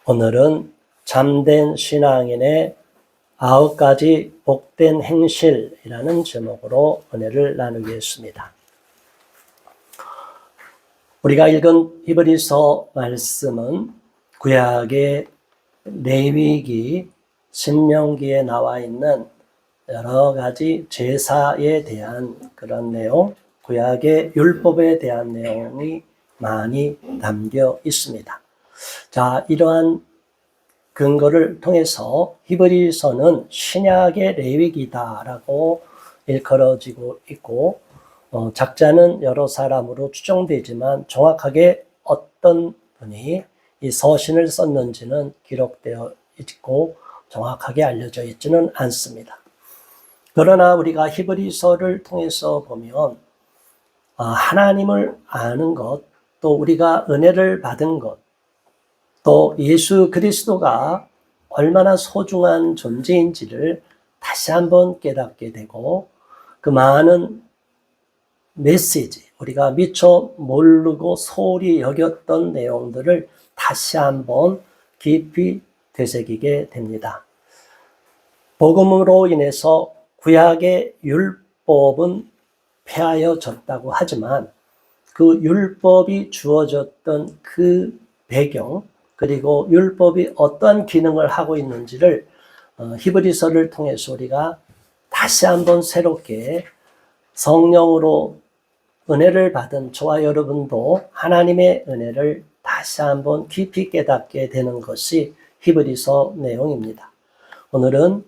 오늘은 잠든 신앙인의 9가지 복된 행실이라는 제목으로 은혜를 나누겠습니다. 우리가 읽은 히브리서 말씀은 구약의 레위기, 신명기에 나와 있는 여러 가지 제사에 대한 그런 내용, 구약의 율법에 대한 내용이 많이 담겨 있습니다. 자, 이러한 근거를 통해서 히브리서는 신약의 레위기다라고 일컬어지고 있고, 작자는 여러 사람으로 추정되지만 정확하게 어떤 분이 이 서신을 썼는지는 기록되어 있고 정확하게 알려져 있지는 않습니다. 그러나 우리가 히브리서를 통해서 보면 하나님을 아는 것, 또 우리가 은혜를 받은 것, 또 예수 그리스도가 얼마나 소중한 존재인지를 다시 한번 깨닫게 되고, 그 많은 메시지, 우리가 미처 모르고 소홀히 여겼던 내용들을 다시 한번 깊이 되새기게 됩니다. 복음으로 인해서 구약의 율법은 폐하여졌다고 하지만 그 율법이 주어졌던 그 배경, 그리고 율법이 어떠한 기능을 하고 있는지를 히브리서를 통해서 우리가 다시 한번 새롭게 성령으로 은혜를 받은 저와 여러분도 하나님의 은혜를 다시 한번 깊이 깨닫게 되는 것이 히브리서 내용입니다. 오늘은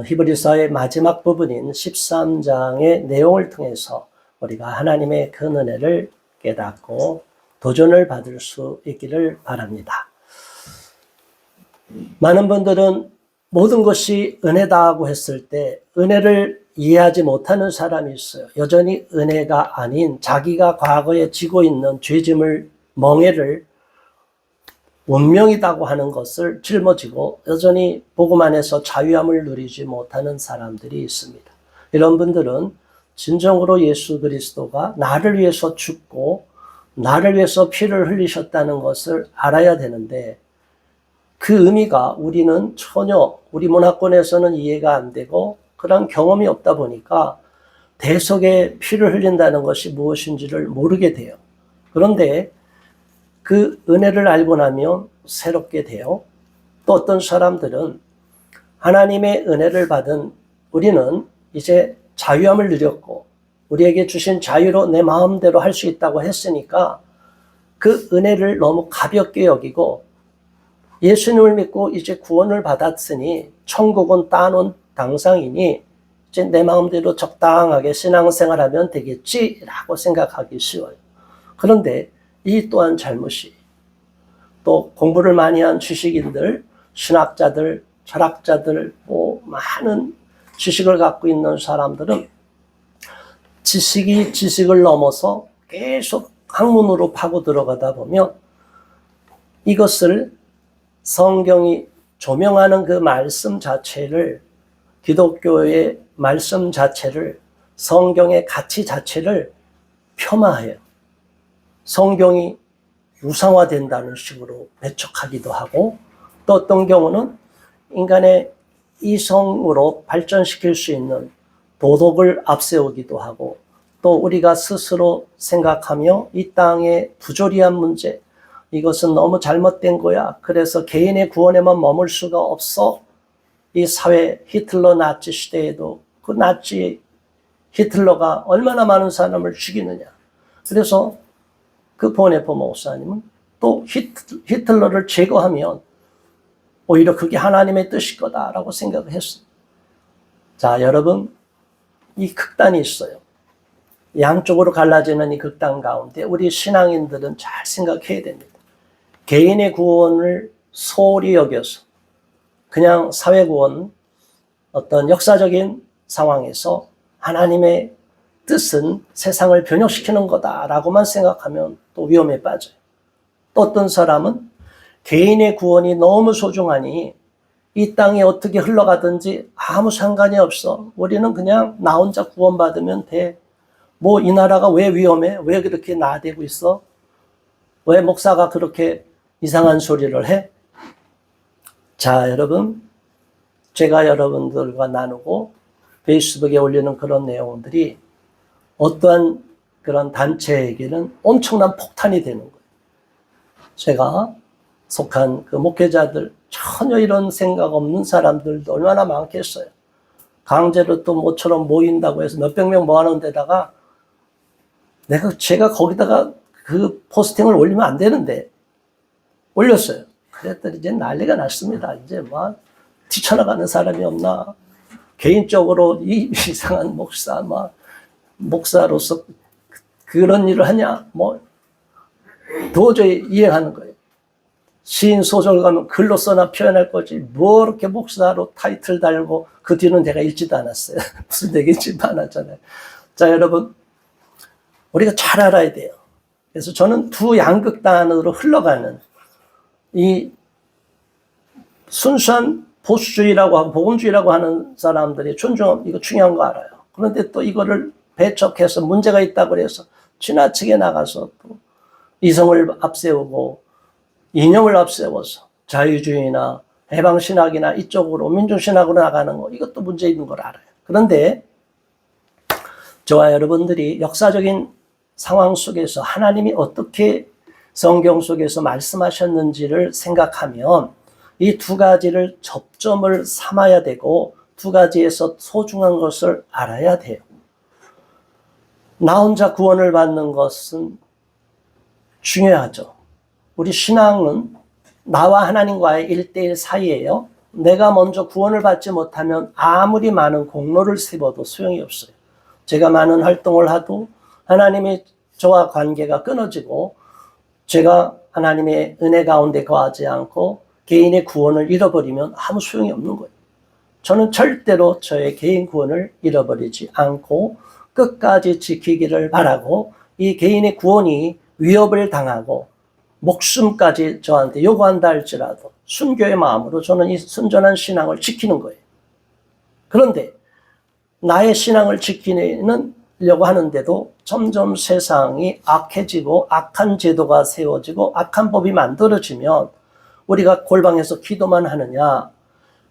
히브리서의 마지막 부분인 13장의 내용을 통해서 우리가 하나님의 그 은혜를 깨닫고 도전을 받을 수 있기를 바랍니다. 많은 분들은 모든 것이 은혜다고 했을 때 은혜를 이해하지 못하는 사람이 있어요. 여전히 은혜가 아닌 자기가 과거에 지고 있는 죄짐을, 멍해를 운명이라고 하는 것을 짊어지고 여전히 복음 안에서 자유함을 누리지 못하는 사람들이 있습니다. 이런 분들은 진정으로 예수 그리스도가 나를 위해서 죽고 나를 위해서 피를 흘리셨다는 것을 알아야 되는데, 그 의미가 우리는 전혀 우리 문화권에서는 이해가 안 되고 그런 경험이 없다 보니까 대속에 피를 흘린다는 것이 무엇인지를 모르게 돼요. 그런데 그 은혜를 알고 나면 새롭게 돼요. 또 어떤 사람들은 하나님의 은혜를 받은 우리는 이제 자유함을 누렸고 우리에게 주신 자유로 내 마음대로 할 수 있다고 했으니까 그 은혜를 너무 가볍게 여기고 예수님을 믿고 이제 구원을 받았으니 천국은 따놓은 당상이니 이제 내 마음대로 적당하게 신앙생활하면 되겠지라고 생각하기 쉬워요. 그런데 이 또한 잘못이, 또 공부를 많이 한 지식인들, 신학자들, 철학자들, 많은 지식을 갖고 있는 사람들은 지식이 지식을 넘어서 계속 학문으로 파고 들어가다 보면 이것을 성경이 조명하는 그 말씀 자체를, 기독교의 말씀 자체를, 성경의 가치 자체를 폄하해요. 성경이 우상화된다는 식으로 배척하기도 하고, 또 어떤 경우는 인간의 이성으로 발전시킬 수 있는 도덕을 앞세우기도 하고, 또 우리가 스스로 생각하며 이 땅의 부조리한 문제, 이것은 너무 잘못된 거야. 그래서 개인의 구원에만 머물 수가 없어. 이 사회, 히틀러 나치 시대에도 그 나치 히틀러가 얼마나 많은 사람을 죽이느냐. 그래서 그 보네포 목사님은 또 히틀러를 제거하면 오히려 그게 하나님의 뜻일 거다라고 생각을 했어요. 자, 여러분, 이 극단이 있어요. 양쪽으로 갈라지는 이 극단 가운데 우리 신앙인들은 잘 생각해야 됩니다. 개인의 구원을 소홀히 여겨서 그냥 사회구원, 어떤 역사적인 상황에서 하나님의 뜻은 세상을 변혁시키는 거다라고만 생각하면 또 위험에 빠져요. 또 어떤 사람은 개인의 구원이 너무 소중하니 이 땅에 어떻게 흘러가든지 아무 상관이 없어. 우리는 그냥 나 혼자 구원받으면 돼. 이 나라가 왜 위험해? 왜 그렇게 나대고 있어? 왜 목사가 그렇게 이상한 소리를 해? 자, 여러분, 제가 여러분들과 나누고 페이스북에 올리는 그런 내용들이 어떠한 그런 단체에게는 엄청난 폭탄이 되는 거예요. 제가 속한 그 목회자들, 전혀 이런 생각 없는 사람들도 얼마나 많겠어요. 강제로 또 모처럼 모인다고 해서 몇백 명 모아놓은 데다가 제가 거기다가 그 포스팅을 올리면 안 되는데 올렸어요. 그랬더니 이제 난리가 났습니다. 이제 막 뛰쳐나가는 사람이 없나. 개인적으로 이 이상한 목사, 목사로서 그런 일을 하냐. 도저히 이해하는 거예요. 시인 소설 가면 글로 써나 표현할 거지. 뭐 이렇게 목사로 타이틀 달고 그 뒤는 내가 읽지도 않았어요. 무슨 얘기인지 안 하잖아요. 자, 여러분. 우리가 잘 알아야 돼요. 그래서 저는 두 양극단으로 흘러가는 이 순수한 보수주의라고 하고 복음주의라고 하는 사람들이 이거 중요한 거 알아요. 그런데 또 이거를 배척해서 문제가 있다고 그래서 지나치게 나가서 또 이성을 앞세우고 이념을 앞세워서 자유주의나 해방신학이나 이쪽으로 민중신학으로 나가는 거, 이것도 문제 있는 걸 알아요. 그런데 저와 여러분들이 역사적인 상황 속에서 하나님이 어떻게 성경 속에서 말씀하셨는지를 생각하면 이 두 가지를 접점을 삼아야 되고 두 가지에서 소중한 것을 알아야 돼요. 나 혼자 구원을 받는 것은 중요하죠. 우리 신앙은 나와 하나님과의 1대1 사이예요. 내가 먼저 구원을 받지 못하면 아무리 많은 공로를 세워도 소용이 없어요. 제가 많은 활동을 하도 하나님이 저와 관계가 끊어지고 제가 하나님의 은혜 가운데 거하지 않고 개인의 구원을 잃어버리면 아무 소용이 없는 거예요. 저는 절대로 저의 개인 구원을 잃어버리지 않고 끝까지 지키기를 바라고 이 개인의 구원이 위협을 당하고 목숨까지 저한테 요구한다 할지라도 순교의 마음으로 저는 이 순전한 신앙을 지키는 거예요. 그런데 나의 신앙을 지키려고 하는데도 점점 세상이 악해지고 악한 제도가 세워지고 악한 법이 만들어지면 우리가 골방에서 기도만 하느냐,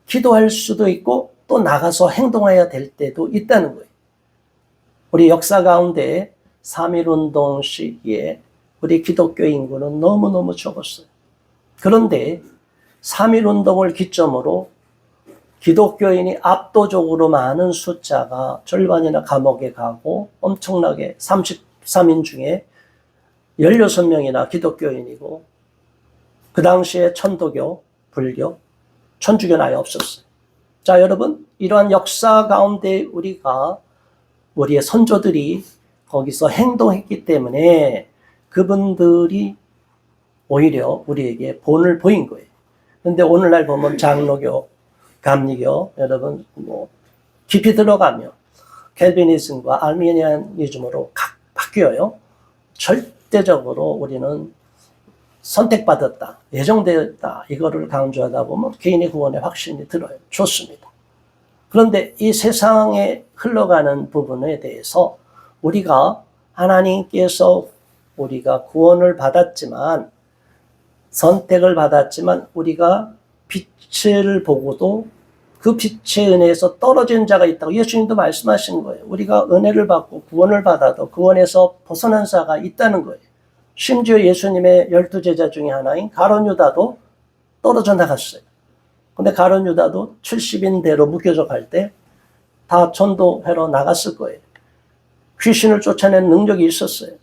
기도할 수도 있고 또 나가서 행동해야 될 때도 있다는 거예요. 우리 역사 가운데 3.1운동 시기에 우리 기독교 인구는 너무너무 적었어요. 그런데 3.1운동을 기점으로 기독교인이 압도적으로 많은 숫자가 절반이나 감옥에 가고 엄청나게 33인 중에 16명이나 기독교인이고 그 당시에 천도교, 불교, 천주교는 아예 없었어요. 자, 여러분, 이러한 역사 가운데 우리의 선조들이 거기서 행동했기 때문에 그분들이 오히려 우리에게 본을 보인 거예요. 그런데 오늘날 보면 장로교, 감리교, 여러분 깊이 들어가면 캘비니즘과 알미니안이즘으로 바뀌어요. 절대적으로 우리는 선택받았다, 예정되었다, 이거를 강조하다 보면 개인의 구원에 확신이 들어요. 좋습니다. 그런데 이 세상에 흘러가는 부분에 대해서 우리가 하나님께서 우리가 구원을 받았지만 선택을 받았지만 우리가 빛을 보고도 그 빛의 은혜에서 떨어진 자가 있다고 예수님도 말씀하신 거예요. 우리가 은혜를 받고 구원을 받아도 구원에서 벗어난 자가 있다는 거예요. 심지어 예수님의 12제자 중에 하나인 가룟 유다도 떨어져 나갔어요. 근데 가룟 유다도 70인대로 묶여져 갈 때 다 전도회로 나갔을 거예요. 귀신을 쫓아낸 능력이 있었어요.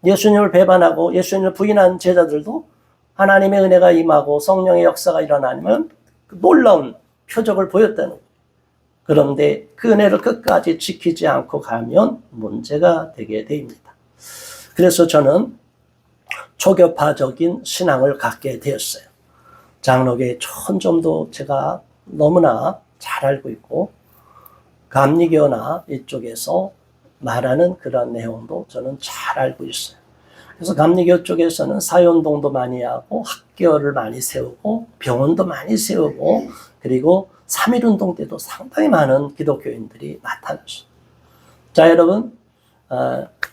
예수님을 배반하고 예수님을 부인한 제자들도 하나님의 은혜가 임하고 성령의 역사가 일어나면 놀라운 표적을 보였다는 거예요. 그런데 그 은혜를 끝까지 지키지 않고 가면 문제가 되게 됩니다. 그래서 저는 초교파적인 신앙을 갖게 되었어요. 장로교의 천점도 제가 너무나 잘 알고 있고 감리교나 이쪽에서 말하는 그런 내용도 저는 잘 알고 있어요. 그래서 감리교 쪽에서는 사회운동도 많이 하고 학교를 많이 세우고 병원도 많이 세우고 그리고 3.1운동 때도 상당히 많은 기독교인들이 나타났어요. 자, 여러분,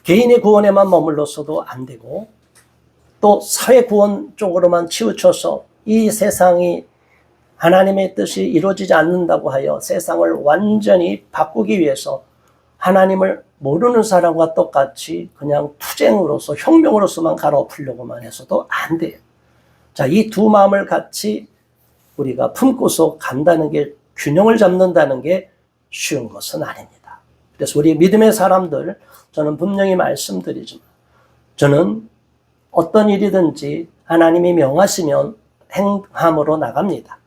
개인의 구원에만 머물러서도 안 되고 또 사회 구원 쪽으로만 치우쳐서 이 세상이 하나님의 뜻이 이루어지지 않는다고 하여 세상을 완전히 바꾸기 위해서 하나님을 모르는 사람과 똑같이 그냥 투쟁으로서 혁명으로서만 갈아엎으려고만 해서도 안 돼요. 자, 이 두 마음을 같이 우리가 품고서 간다는 게, 균형을 잡는다는 게 쉬운 것은 아닙니다. 그래서 우리 믿음의 사람들, 저는 분명히 말씀드리지만 저는 어떤 일이든지 하나님이 명하시면 행함으로 나갑니다.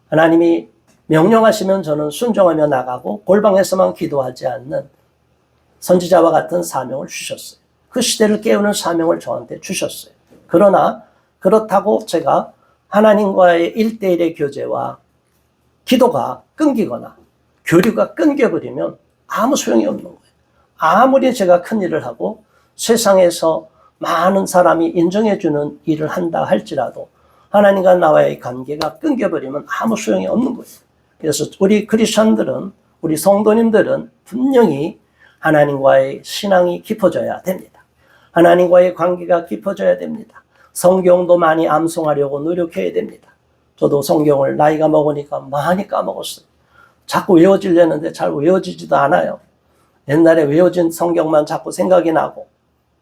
하나님이 명령하시면 저는 순종하며 나가고 골방에서만 기도하지 않는 선지자와 같은 사명을 주셨어요. 그 시대를 깨우는 사명을 저한테 주셨어요. 그러나 그렇다고 제가 하나님과의 1:1의 교제와 기도가 끊기거나 교류가 끊겨버리면 아무 소용이 없는 거예요. 아무리 제가 큰 일을 하고 세상에서 많은 사람이 인정해주는 일을 한다 할지라도 하나님과 나와의 관계가 끊겨버리면 아무 소용이 없는 거예요. 그래서 우리 크리스천들은, 우리 성도님들은 분명히 하나님과의 신앙이 깊어져야 됩니다. 하나님과의 관계가 깊어져야 됩니다. 성경도 많이 암송하려고 노력해야 됩니다. 저도 성경을 나이가 먹으니까 많이 까먹었어요. 자꾸 외워지려는데 잘 외워지지도 않아요. 옛날에 외워진 성경만 자꾸 생각이 나고,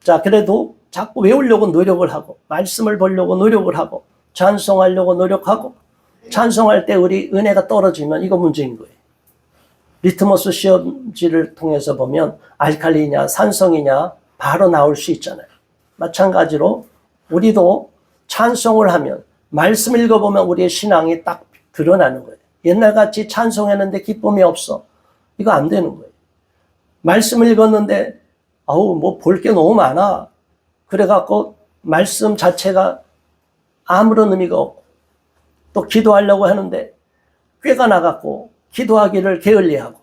자, 그래도 자꾸 외우려고 노력을 하고, 말씀을 보려고 노력을 하고, 찬송하려고 노력하고, 찬송할 때 우리 은혜가 떨어지면 이거 문제인 거예요. 리트머스 시험지를 통해서 보면 알칼리냐 산성이냐 바로 나올 수 있잖아요. 마찬가지로 우리도 찬송을 하면, 말씀 읽어보면 우리의 신앙이 딱 드러나는 거예요. 옛날같이 찬송했는데 기쁨이 없어. 이거 안 되는 거예요. 말씀 읽었는데 뭐 볼 게 너무 많아. 그래갖고 말씀 자체가 아무런 의미가 없고, 또 기도하려고 하는데 꾀가 나갖고 기도하기를 게을리하고,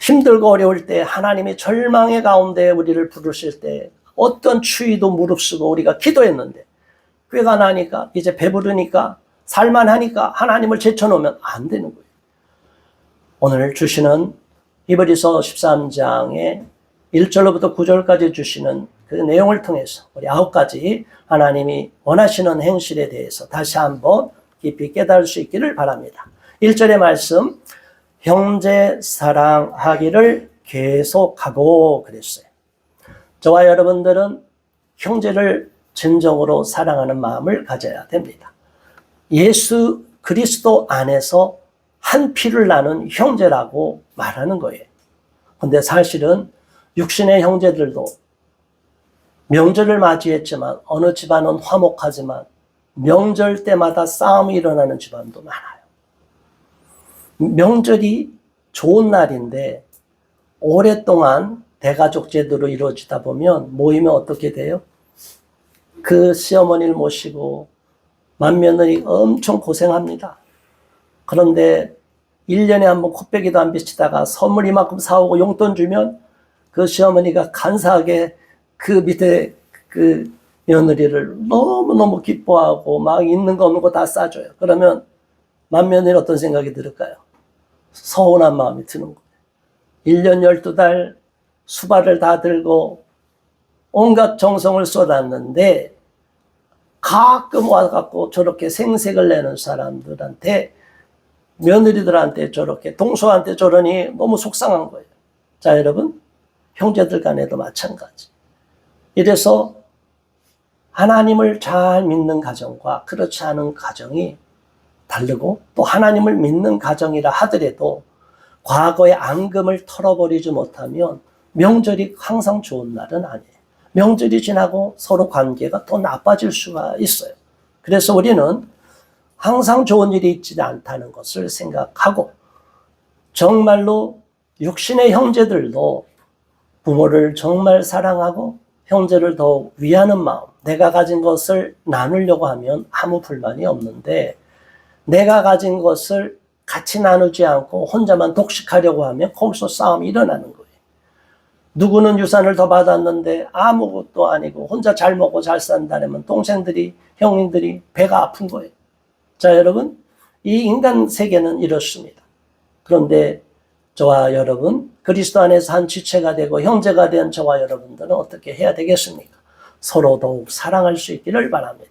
힘들고 어려울 때 하나님이 절망의 가운데 우리를 부르실 때 어떤 추위도 무릅쓰고 우리가 기도했는데 꾀가 나니까, 이제 배부르니까, 살만하니까 하나님을 제쳐놓으면 안 되는 거예요. 오늘 주시는 히브리서 13장의 1절로부터 9절까지 주시는 그 내용을 통해서 우리 9가지 하나님이 원하시는 행실에 대해서 다시 한번 깊이 깨달을 수 있기를 바랍니다. 1절의 말씀, 형제 사랑하기를 계속하고 그랬어요. 저와 여러분들은 형제를 진정으로 사랑하는 마음을 가져야 됩니다. 예수 그리스도 안에서 한 피를 나눈 형제라고 말하는 거예요. 근데 사실은 육신의 형제들도 명절을 맞이했지만 어느 집안은 화목하지만 명절 때마다 싸움이 일어나는 집안도 많아요. 명절이 좋은 날인데 오랫동안 대가족 제도로 이루어지다 보면 모이면 어떻게 돼요? 그 시어머니를 모시고 맏며느리 엄청 고생합니다. 그런데 1년에 한번 코빼기도 안 비치다가 선물 이만큼 사오고 용돈 주면 그 시어머니가 간사하게 그 밑에 그 며느리를 너무너무 기뻐하고 막 있는 거 없는 거 다 싸줘요. 그러면 맏며느리 어떤 생각이 들을까요? 서운한 마음이 드는 거예요. 1년 12달 수발을 다 들고 온갖 정성을 쏟았는데 가끔 와갖고 저렇게 생색을 내는 사람들한테, 며느리들한테 저렇게, 동서한테 저러니 너무 속상한 거예요. 자, 여러분, 형제들 간에도 마찬가지. 이래서 하나님을 잘 믿는 가정과 그렇지 않은 가정이 다르고, 또 하나님을 믿는 가정이라 하더라도 과거의 앙금을 털어버리지 못하면 명절이 항상 좋은 날은 아니에요. 명절이 지나고 서로 관계가 더 나빠질 수가 있어요. 그래서 우리는 항상 좋은 일이 있지 않다는 것을 생각하고, 정말로 육신의 형제들도 부모를 정말 사랑하고 형제를 더 위하는 마음, 내가 가진 것을 나누려고 하면 아무 불만이 없는데, 내가 가진 것을 같이 나누지 않고 혼자만 독식하려고 하면 거기서 싸움이 일어나는 거예요. 누구는 유산을 더 받았는데 아무것도 아니고 혼자 잘 먹고 잘 산다면 동생들이, 형님들이 배가 아픈 거예요. 자, 여러분, 이 인간 세계는 이렇습니다. 그런데 저와 여러분, 그리스도 안에서 한 지체가 되고 형제가 된 저와 여러분들은 어떻게 해야 되겠습니까? 서로 더욱 사랑할 수 있기를 바랍니다.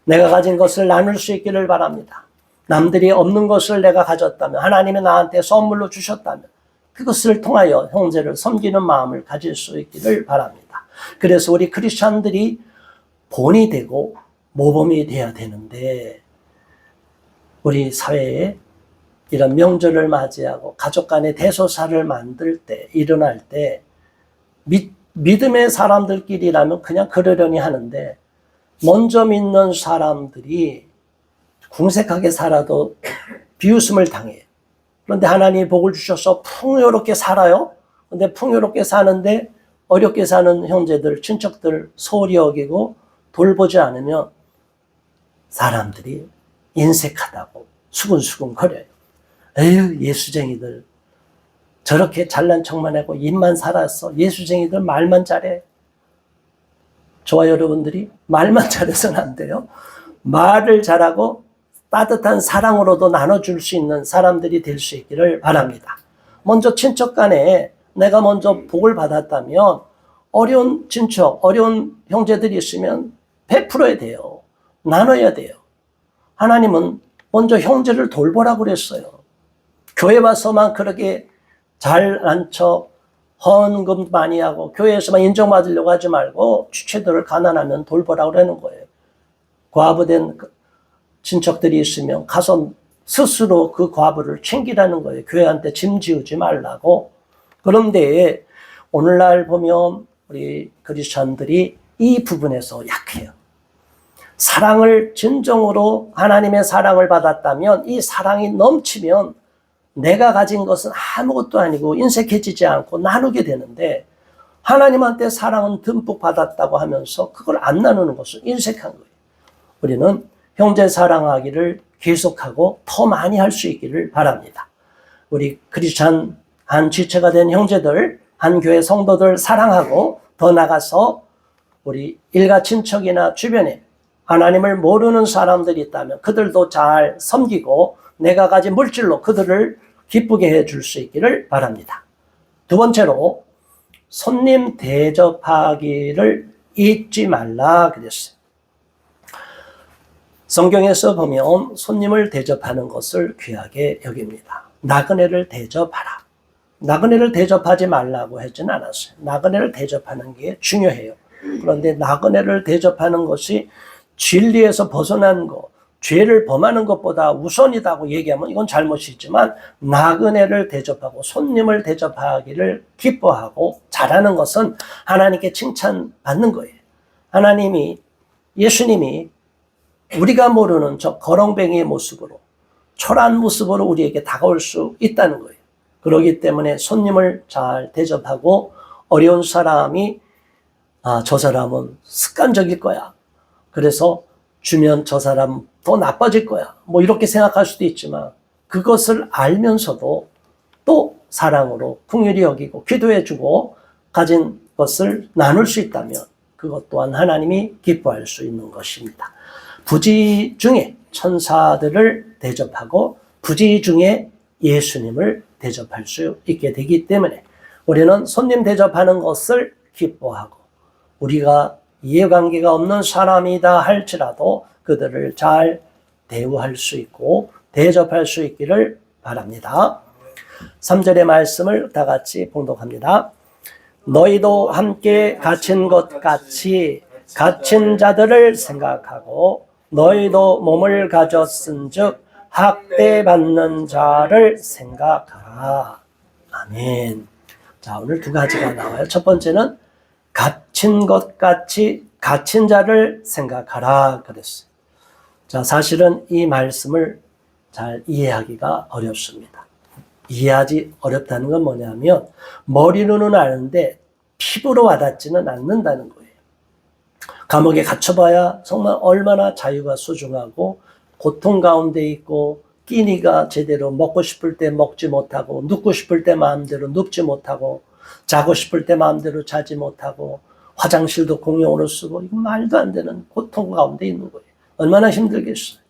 내가 가진 것을 나눌 수 있기를 바랍니다. 남들이 없는 것을 내가 가졌다면, 하나님이 나한테 선물로 주셨다면 그것을 통하여 형제를 섬기는 마음을 가질 수 있기를 바랍니다. 그래서 우리 크리스찬들이 본이 되고 모범이 돼야 되는데, 우리 사회에 이런 명절을 맞이하고 가족 간의 대소사를 만들 때, 일어날 때 믿음의 사람들끼리라면 그냥 그러려니 하는데, 먼저 믿는 사람들이 궁색하게 살아도 비웃음을 당해요. 그런데 하나님이 복을 주셔서 풍요롭게 살아요. 그런데 풍요롭게 사는데 어렵게 사는 형제들, 친척들 소홀히 여기고 돌보지 않으면 사람들이 인색하다고 수근수근 거려요. 에휴, 예수쟁이들 저렇게 잘난 척만 하고 입만 살았어. 예수쟁이들 말만 잘해. 저와 여러분들이 말만 잘해서는 안 돼요. 말을 잘하고 따뜻한 사랑으로도 나눠줄 수 있는 사람들이 될 수 있기를 바랍니다. 먼저 친척 간에 내가 먼저 복을 받았다면 어려운 친척, 어려운 형제들이 있으면 베풀어야 돼요. 나눠야 돼요. 하나님은 먼저 형제를 돌보라고 그랬어요. 교회 와서만 그렇게 잘난 척, 헌금 많이 하고 교회에서만 인정받으려고 하지 말고 주체들을 가난하면 돌보라고 그러는 거예요. 과부된 친척들이 있으면 가서 스스로 그 과부를 챙기라는 거예요. 교회한테 짐 지우지 말라고. 그런데 오늘날 보면 우리 크리스천들이 이 부분에서 약해요. 사랑을 진정으로 하나님의 사랑을 받았다면 이 사랑이 넘치면 내가 가진 것은 아무것도 아니고 인색해지지 않고 나누게 되는데, 하나님한테 사랑은 듬뿍 받았다고 하면서 그걸 안 나누는 것은 인색한 거예요. 우리는 형제 사랑하기를 계속하고 더 많이 할 수 있기를 바랍니다. 우리 크리스찬 한 지체가 된 형제들, 한 교회 성도들 사랑하고, 더 나가서 우리 일가 친척이나 주변에 하나님을 모르는 사람들이 있다면 그들도 잘 섬기고 내가 가진 물질로 그들을 기쁘게 해줄 수 있기를 바랍니다. 두 번째로 손님 대접하기를 잊지 말라 그랬어요. 성경에서 보면 손님을 대접하는 것을 귀하게 여깁니다. 나그네를 대접하라. 나그네를 대접하지 말라고 하진 않았어요. 나그네를 대접하는 게 중요해요. 그런데 나그네를 대접하는 것이 진리에서 벗어난 것, 죄를 범하는 것보다 우선이다고 얘기하면 이건 잘못이지만, 나그네를 대접하고 손님을 대접하기를 기뻐하고 잘하는 것은 하나님께 칭찬받는 거예요. 예수님이 우리가 모르는 저 거렁뱅이의 모습으로, 초라한 모습으로 우리에게 다가올 수 있다는 거예요. 그렇기 때문에 손님을 잘 대접하고, 어려운 사람이 저 사람은 습관적일 거야, 그래서 주면 저 사람 더 나빠질 거야, 뭐 이렇게 생각할 수도 있지만, 그것을 알면서도 또 사랑으로 긍휼히 여기고 기도해주고 가진 것을 나눌 수 있다면 그것 또한 하나님이 기뻐할 수 있는 것입니다. 부지 중에 천사들을 대접하고 부지 중에 예수님을 대접할 수 있게 되기 때문에 우리는 손님 대접하는 것을 기뻐하고, 우리가 이해관계가 없는 사람이다 할지라도 그들을 잘 대우할 수 있고 대접할 수 있기를 바랍니다. 3절의 말씀을 다 같이 봉독합니다. 너희도 함께 갇힌 것 같이 갇힌 자들을 생각하고, 너희도 몸을 가졌은즉 학대받는 자를 생각하라. 아멘. 자, 오늘 두 가지가 나와요. 첫 번째는 갇힌 것 같이 갇힌 자를 생각하라 그랬어요. 자, 사실은 이 말씀을 잘 이해하기가 어렵습니다. 이해하지 어렵다는 건 뭐냐면, 머리로는 아는데 피부로 와닿지는 않는다는 거예요. 감옥에 갇혀봐야 정말 얼마나 자유가 소중하고 고통 가운데 있고, 끼니가 제대로 먹고 싶을 때 먹지 못하고, 눕고 싶을 때 마음대로 눕지 못하고, 자고 싶을 때 마음대로 자지 못하고, 화장실도 공용으로 쓰고, 이거 말도 안 되는 고통 가운데 있는 거예요. 얼마나 힘들겠어요.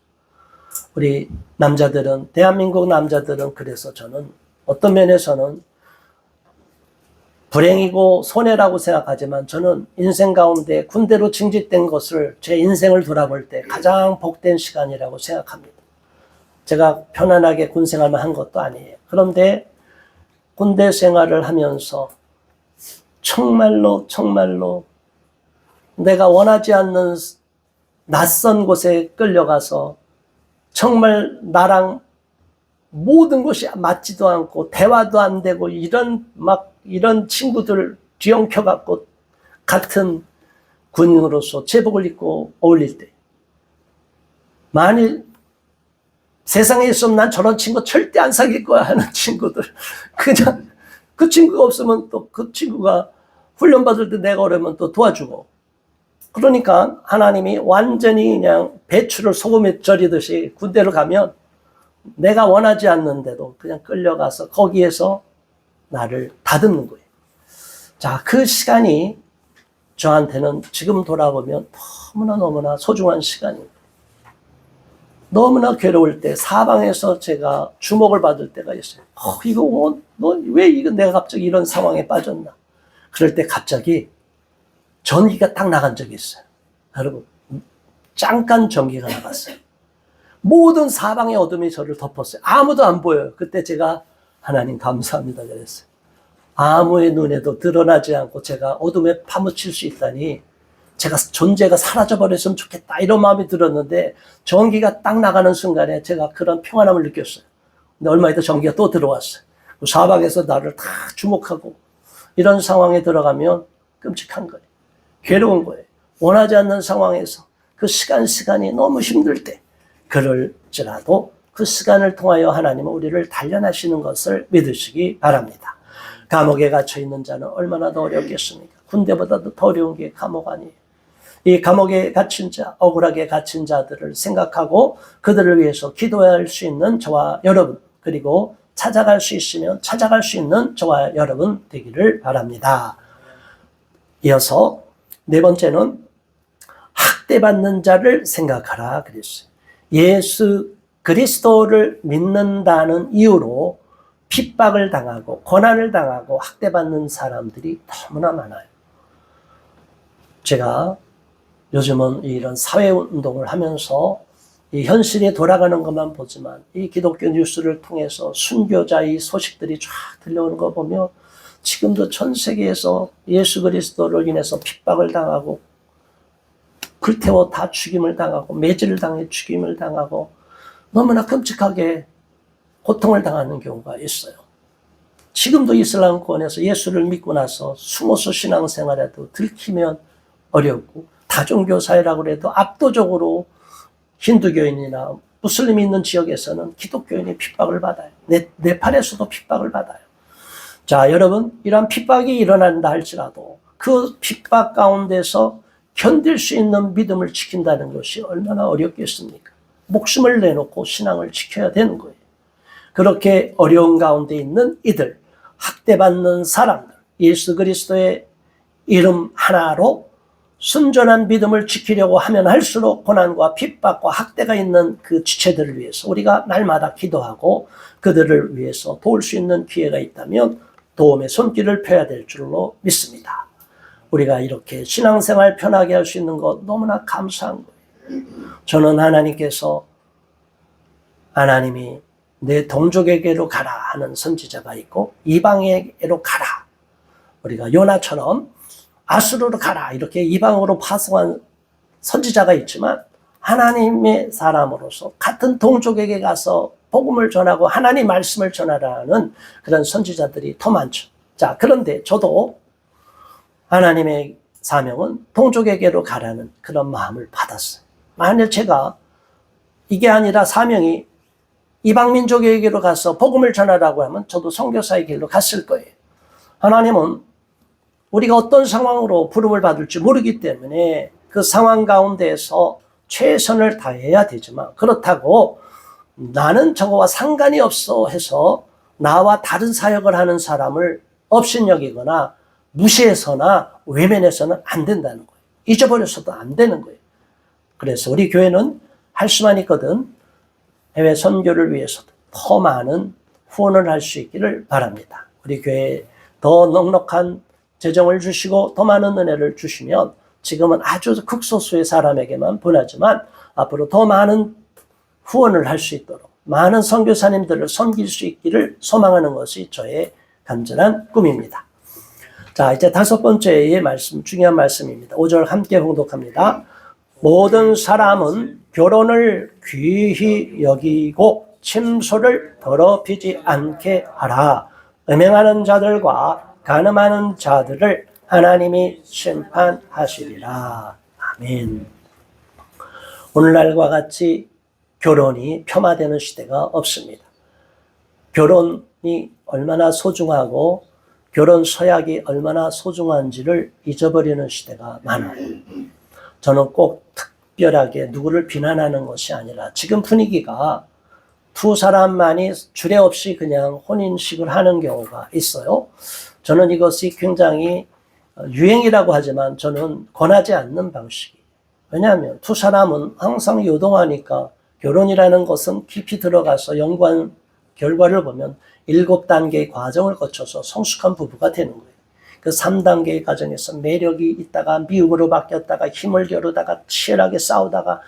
우리 남자들은, 대한민국 남자들은, 그래서 저는 어떤 면에서는 불행이고 손해라고 생각하지만, 저는 인생 가운데 군대로 징집된 것을, 제 인생을 돌아볼 때 가장 복된 시간이라고 생각합니다. 제가 편안하게 군 생활만 한 것도 아니에요. 그런데 군대 생활을 하면서 정말로 내가 원하지 않는 낯선 곳에 끌려가서 정말 나랑 모든 것이 맞지도 않고 대화도 안 되고 이런 친구들 뒤엉켜 갖고 같은 군인으로서 제복을 입고 어울릴 때, 만일 세상에 있으면 난 저런 친구 절대 안 사귈 거야 하는 친구들, 그냥 그 친구가 없으면 또 그 친구가 훈련 받을 때 내가 어려면 또 도와주고, 그러니까 하나님이 완전히 그냥 배추를 소금에 절이듯이 군대를 가면 내가 원하지 않는데도 그냥 끌려가서 거기에서 나를 다듬는 거예요. 자, 그 시간이 저한테는 지금 돌아보면 너무나 소중한 시간입니다. 너무나 괴로울 때 사방에서 제가 주목을 받을 때가 있어요. 너 왜 내가 갑자기 이런 상황에 빠졌나? 그럴 때 갑자기 전기가 딱 나간 적이 있어요. 여러분, 잠깐 전기가 나갔어요. 모든 사방의 어둠이 저를 덮었어요. 아무도 안 보여요. 그때 제가 하나님 감사합니다 그랬어요. 아무의 눈에도 드러나지 않고 제가 어둠에 파묻힐 수 있다니, 제가 존재가 사라져버렸으면 좋겠다 이런 마음이 들었는데, 전기가 딱 나가는 순간에 제가 그런 평안함을 느꼈어요. 근데 얼마 있다 전기가 또 들어왔어요. 사방에서 나를 다 주목하고, 이런 상황에 들어가면 끔찍한 거예요. 괴로운 거예요. 원하지 않는 상황에서 그 시간이 너무 힘들 때, 그럴지라도 그 시간을 통하여 하나님은 우리를 단련하시는 것을 믿으시기 바랍니다. 감옥에 갇혀 있는 자는 얼마나 더 어렵겠습니까? 군대보다도 더 어려운 게 감옥 아니에요. 이 감옥에 갇힌 자, 억울하게 갇힌 자들을 생각하고 그들을 위해서 기도해야 할 수 있는 저와 여러분, 그리고 찾아갈 수 있으면 찾아갈 수 있는 저와 여러분 되기를 바랍니다. 이어서 네 번째는 학대받는 자를 생각하라 그랬어요. 예수 그리스도를 믿는다는 이유로 핍박을 당하고 고난을 당하고 학대받는 사람들이 너무나 많아요. 제가 요즘은 이런 사회운동을 하면서 이 현실이 돌아가는 것만 보지만 이 기독교 뉴스를 통해서 순교자의 소식들이 쫙 들려오는 거 보면 지금도 전 세계에서 예수 그리스도를 인해서 핍박을 당하고 불태워 다 죽임을 당하고 매질을 당해 죽임을 당하고 너무나 끔찍하게 고통을 당하는 경우가 있어요. 지금도 이슬람권에서 예수를 믿고 나서 숨어서 신앙생활에도 들키면 어렵고, 다종교 사회라고 해도 압도적으로 힌두교인이나 무슬림이 있는 지역에서는 기독교인이 핍박을 받아요. 네팔에서도 핍박을 받아요. 자, 여러분, 이러한 핍박이 일어난다 할지라도 그 핍박 가운데서 견딜 수 있는 믿음을 지킨다는 것이 얼마나 어렵겠습니까? 목숨을 내놓고 신앙을 지켜야 되는 거예요. 그렇게 어려운 가운데 있는 이들, 학대받는 사람들, 예수 그리스도의 이름 하나로 순전한 믿음을 지키려고 하면 할수록 고난과 핍박과 학대가 있는 그 지체들을 위해서 우리가 날마다 기도하고 그들을 위해서 도울 수 있는 기회가 있다면 도움의 손길을 펴야 될 줄로 믿습니다. 우리가 이렇게 신앙생활 편하게 할 수 있는 것 너무나 감사한 거예요. 저는 하나님이 내 동족에게로 가라 하는 선지자가 있고 이방에게로 가라, 우리가 요나처럼 아수르로 가라 이렇게 이방으로 파송한 선지자가 있지만, 하나님의 사람으로서 같은 동족에게 가서 복음을 전하고 하나님 말씀을 전하라는 그런 선지자들이 더 많죠. 자, 그런데 저도 하나님의 사명은 동족에게로 가라는 그런 마음을 받았어요. 만일 제가 이게 아니라 사명이 이방민족에게로 가서 복음을 전하라고 하면 저도 선교사의 길로 갔을 거예요. 하나님은 우리가 어떤 상황으로 부름을 받을지 모르기 때문에 그 상황 가운데에서 최선을 다해야 되지만, 그렇다고 나는 저거와 상관이 없어 해서 나와 다른 사역을 하는 사람을 업신여기거나 무시해서나 외면해서는 안 된다는 거예요. 잊어버려서도 안 되는 거예요. 그래서 우리 교회는 할 수만 있거든 해외 선교를 위해서도 더 많은 후원을 할 수 있기를 바랍니다. 우리 교회에 더 넉넉한 재정을 주시고 더 많은 은혜를 주시면 지금은 아주 극소수의 사람에게만 보내지만 앞으로 더 많은 후원을 할 수 있도록 많은 선교사님들을 섬길 수 있기를 소망하는 것이 저의 간절한 꿈입니다. 자, 이제 다섯 번째의 말씀, 중요한 말씀입니다. 5절 함께 봉독합니다. 모든 사람은 결혼을 귀히 여기고 침소를 더럽히지 않게 하라. 음행하는 자들과 간음하는 자들을 하나님이 심판하시리라. 아멘. 오늘날과 같이 결혼이 폄하되는 시대가 없습니다. 결혼이 얼마나 소중하고 결혼 서약이 얼마나 소중한지를 잊어버리는 시대가 많아요. 저는 꼭 특별하게 누구를 비난하는 것이 아니라 지금 분위기가 두 사람만이 주례 없이 그냥 혼인식을 하는 경우가 있어요. 저는 이것이 굉장히 유행이라고 하지만 저는 권하지 않는 방식이에요. 왜냐하면 두 사람은 항상 요동하니까 결혼이라는 것은 깊이 들어가서 연구한 결과를 보면 7단계의 과정을 거쳐서 성숙한 부부가 되는 거예요. 그 3단계의 과정에서 매력이 있다가 미움으로 바뀌었다가 힘을 겨루다가 치열하게 싸우다가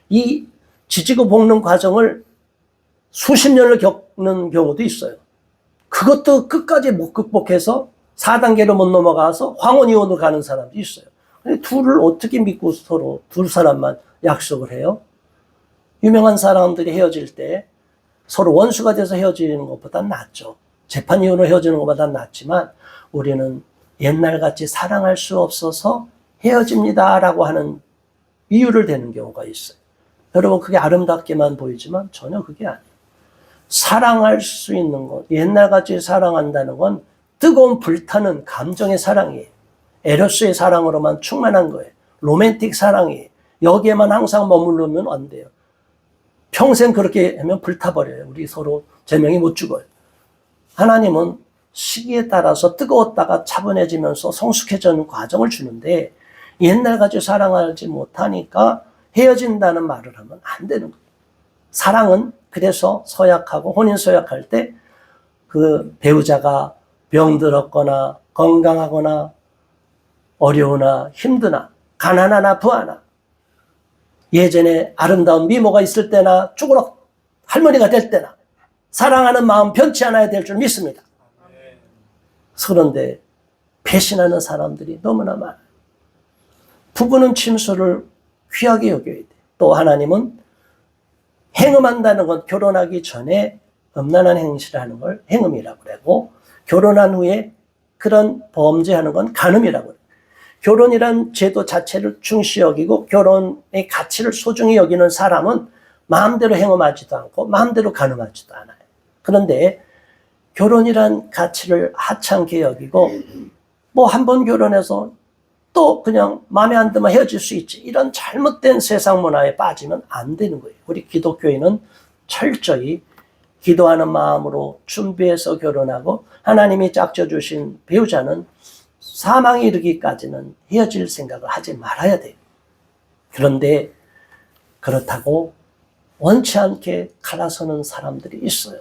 이 지지고 볶는 과정을 수십 년을 겪는 경우도 있어요. 그것도 끝까지 못 극복해서 4단계로 못 넘어가서 황혼이혼으로 가는 사람도 있어요. 근데 둘을 어떻게 믿고 서로 두 사람만 약속을 해요? 유명한 사람들이 헤어질 때 서로 원수가 돼서 헤어지는 것보다 낫죠. 재판 이후로 헤어지는 것보다 낫지만 우리는 옛날같이 사랑할 수 없어서 헤어집니다라고 하는 이유를 대는 경우가 있어요. 여러분 그게 아름답게만 보이지만 전혀 그게 아니에요. 사랑할 수 있는 것, 옛날같이 사랑한다는 건 뜨거운 불타는 감정의 사랑이에요. 에로스의 사랑으로만 충만한 거예요. 로맨틱 사랑이에요. 여기에만 항상 머무르면 안 돼요. 평생 그렇게 하면 불타버려요. 우리 서로 제명이 못 죽어요. 하나님은 시기에 따라서 뜨거웠다가 차분해지면서 성숙해지는 과정을 주는데 옛날같이 사랑하지 못하니까 헤어진다는 말을 하면 안 되는 거예요. 사랑은 그래서 서약하고 혼인 서약할 때 그 배우자가 병들었거나 건강하거나 어려우나 힘드나 가난하나 부하나 예전에 아름다운 미모가 있을 때나 쭈그럭 할머니가 될 때나 사랑하는 마음 변치 않아야 될 줄 믿습니다. 그런데 배신하는 사람들이 너무나 많아요. 부부는 침소를 귀하게 여겨야 돼. 또 하나님은 행음한다는 건 결혼하기 전에 음란한 행실을 하는 걸 행음이라고 그러고 결혼한 후에 그런 범죄하는 건 간음이라고 그래요. 결혼이란 제도 자체를 중시 여기고 결혼의 가치를 소중히 여기는 사람은 마음대로 행음하지도 않고 마음대로 간음하지도 않아요. 그런데 결혼이란 가치를 하찮게 여기고 뭐 한 번 결혼해서 또 그냥 마음에 안 들면 헤어질 수 있지. 이런 잘못된 세상 문화에 빠지면 안 되는 거예요. 우리 기독교인은 철저히 기도하는 마음으로 준비해서 결혼하고 하나님이 짝져주신 배우자는 사망에 이르기까지는 헤어질 생각을 하지 말아야 돼요. 그런데 그렇다고 원치 않게 갈아서는 사람들이 있어요.